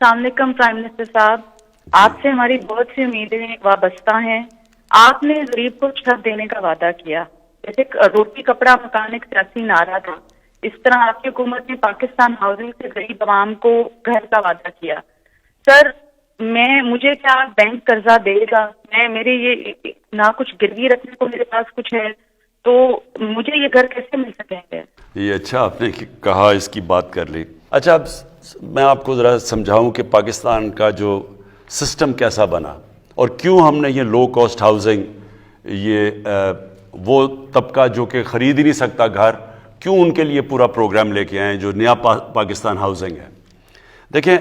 السلام علیکم prime minister صاحب، آپ سے ہماری بہت سی امیدیں وابستہ ہیں۔ آپ نے غریب کو چھت دینے کا وعدہ کیا، جیسے روٹی کپڑا مکان ایک سیاسی نعرہ تھا، اس طرح آپ کی حکومت نے پاکستان ہاؤسنگ سے غریب عوام کو گھر کا وعدہ کیا۔ سر، مجھے کیا بینک قرضہ دے گا؟ میرے یہ نہ کچھ گروی رکھنے کو میرے پاس کچھ ہے، تو مجھے یہ گھر کیسے مل سکیں گے؟ یہ اچھا آپ نے کہا، اس کی بات کر لی۔ اچھا، اب میں آپ کو ذرا سمجھاؤں کہ پاکستان کا جو سسٹم کیسا بنا اور کیوں ہم نے یہ لو کاسٹ ہاؤسنگ، وہ طبقہ جو کہ خرید ہی نہیں سکتا گھر، کیوں ان کے لیے پورا پروگرام لے کے آئے جو نیا پاکستان ہاؤسنگ ہے۔ دیکھیں،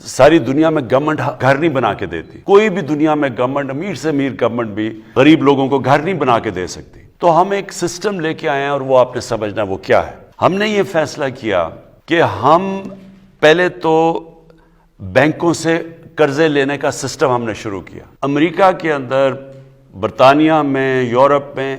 ساری دنیا میں گورنمنٹ گھر نہیں بنا کے دیتی، کوئی بھی دنیا میں گورنمنٹ، امیر سے امیر گورنمنٹ بھی غریب لوگوں کو گھر نہیں بنا کے دے سکتی۔ تو ہم ایک سسٹم لے کے آئے ہیں، اور وہ آپ نے سمجھنا وہ کیا ہے۔ ہم نے یہ فیصلہ کیا کہ ہم پہلے تو بینکوں سے قرضے لینے کا سسٹم ہم نے شروع کیا۔ امریکہ کے اندر، برطانیہ میں، یورپ میں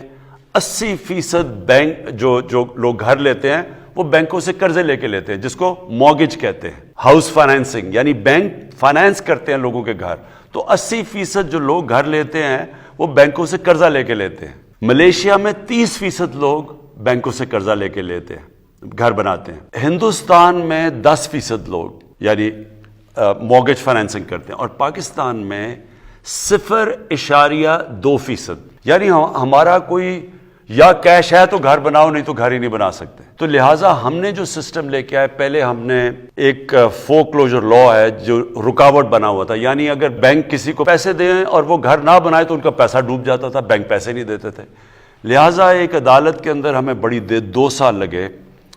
80% بینک جو لوگ گھر لیتے ہیں وہ بینکوں سے قرضے لے کے لیتے ہیں، جس کو مورگیج کہتے ہیں، ہاؤس فائنینسنگ، یعنی بینک فائنینس کرتے ہیں لوگوں کے گھر۔ تو 80% جو لوگ گھر لیتے ہیں وہ بینکوں سے قرضہ لے کے لیتے ہیں۔ ملیشیا میں 30% لوگ بینکوں سے قرضہ لے کے لیتے ہیں، گھر بناتے ہیں۔ ہندوستان میں 10% لوگ یعنی مورگیج فائنینسنگ کرتے ہیں، اور پاکستان میں 0.2%، یعنی ہمارا کوئی یا کیش ہے تو گھر بناؤ، نہیں تو گھر ہی نہیں بنا سکتے۔ تو لہٰذا ہم نے جو سسٹم لے کے آئے، پہلے ہم نے ایک فورکلوجر لا ہے جو رکاوٹ بنا ہوا تھا، یعنی اگر بینک کسی کو پیسے دیں اور وہ گھر نہ بنائے تو ان کا پیسہ ڈوب جاتا تھا، بینک پیسے نہیں دیتے تھے۔ لہٰذا ایک عدالت کے اندر ہمیں بڑی 2 سال لگے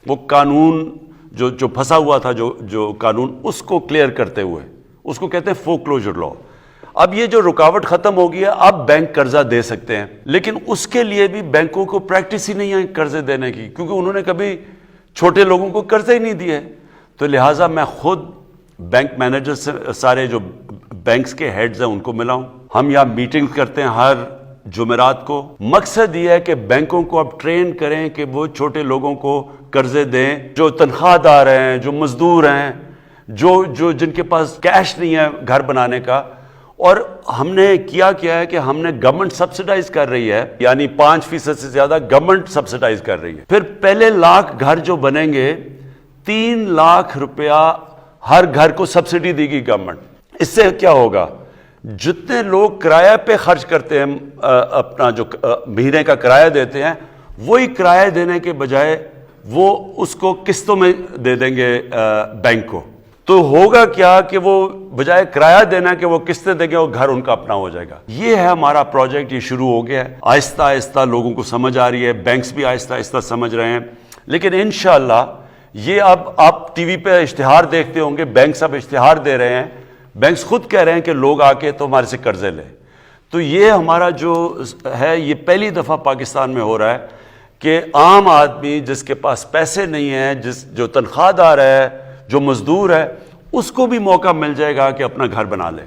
وہ قانون جو پھنسا ہوا تھا، جو قانون، اس کو کلیئر کرتے ہوئے، اس کو کہتے ہیں فورکلوجر لا۔ اب یہ جو رکاوٹ ختم ہو گئی ہے، اب بینک قرضہ دے سکتے ہیں، لیکن اس کے لیے بھی بینکوں کو پریکٹس ہی نہیں ہے قرضے دینے کی، کیونکہ انہوں نے کبھی چھوٹے لوگوں کو قرضے ہی نہیں دیے۔ تو لہٰذا میں خود بینک مینیجر سے، سارے جو بینکس کے ہیڈز ہیں ان کو ملا ہوں۔ ہم یہاں میٹنگ کرتے ہیں ہر جمعرات کو۔ مقصد یہ ہے کہ بینکوں کو اب ٹرین کریں کہ وہ چھوٹے لوگوں کو قرضے دیں، جو تنخواہ دار ہیں، جو مزدور ہیں، جن کے پاس کیش نہیں ہے گھر بنانے کا۔ اور ہم نے کیا ہے کہ ہم نے گورنمنٹ سبسڈائز کر رہی ہے، یعنی 5% سے زیادہ گورنمنٹ سبسڈائز کر رہی ہے۔ پھر پہلے 1,00,000 گھر جو بنیں گے، 3 لاکھ روپیہ ہر گھر کو سبسڈی دے گی گورنمنٹ۔ اس سے کیا ہوگا؟ جتنے لوگ کرایہ پہ خرچ کرتے ہیں، اپنا جو مہینے کا کرایہ دیتے ہیں، وہی کرایہ دینے کے بجائے وہ اس کو قسطوں میں دے دیں گے بینک کو۔ تو ہوگا کیا کہ وہ بجائے کرایہ دینا کہ وہ قسطیں دیں گے، وہ گھر ان کا اپنا ہو جائے گا۔ یہ ہے ہمارا پروجیکٹ، یہ شروع ہو گیا ہے، آہستہ آہستہ لوگوں کو سمجھ آ رہی ہے، بینکس بھی آہستہ آہستہ سمجھ رہے ہیں۔ لیکن انشاءاللہ یہ اب آپ ٹی وی پہ اشتہار دیکھتے ہوں گے، بینکس اب اشتہار دے رہے ہیں، بینکس خود کہہ رہے ہیں کہ لوگ آ کے تو ہمارے سے قرضے لیں۔ تو یہ ہمارا جو ہے، یہ پہلی دفعہ پاکستان میں ہو رہا ہے کہ عام آدمی جس کے پاس پیسے نہیں ہیں، جو تنخواہ دار ہے، جو مزدور ہے، اس کو بھی موقع مل جائے گا کہ اپنا گھر بنا لے۔